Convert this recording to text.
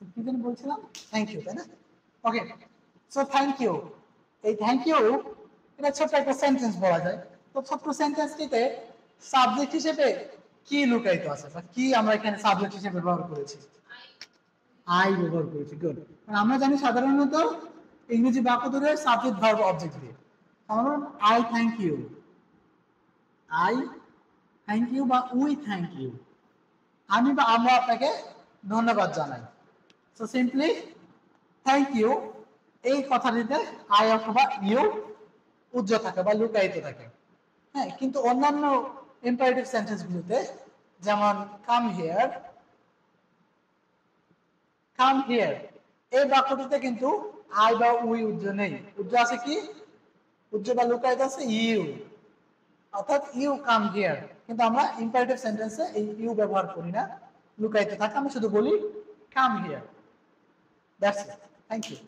কি যেন বলছিলাম, থ্যাংক ইউ, তাই না? ওকে, সো থ্যাংক ইউ, এই থ্যাংক ইউ এটা ছোট্ট একটা সেন্টেন্স বলা যায়। তো ছোট্ট সেন্টেন্সটিতে সাবজেক্ট হিসেবে কি লুকায়িত আছে, বা কি আমরা এখানে সাবজেক্ট হিসেবে ব্যবহার করেছি? আই ব্যবহার করেছি। গুড। আমরা জানি সাধারণত ইংরেজি বাক্য ধরে সাবজেক্ট ভার্ব অবজেক্ট দিয়ে। আমরা I thank you, I thank you বা উই থ্যাংক ইউ, আমি বা আমরা আপনাকে ধন্যবাদ জানাই। সো সিম্পলি থ্যাংক ইউ এই কথাটিতে আই অথবা ইউ উজ্জ্বল থাকে বা লুকায়িত থাকে। হ্যাঁ, কিন্তু অন্যান্য ইম্পারেটিভ সেন্টেন্স গুলোতে, যেমন কাম হিয়ার, কাম হিয়ার এই বাক্যটিতে কিন্তু আই বা উই উজ্জ্বল নেই। উজ্জ্বল আছে কি? উজ্জ্বল বা লুকায়িত আছে ইউ, অর্থাৎ ইউ কাম হিয়ার। কিন্তু আমরা ইম্পারেটিভ সেন্টেন্সে এই ইউ ব্যবহার করি না, লুকায়িত থাকে। আমরা শুধু বলি come here. That's it. Thank you.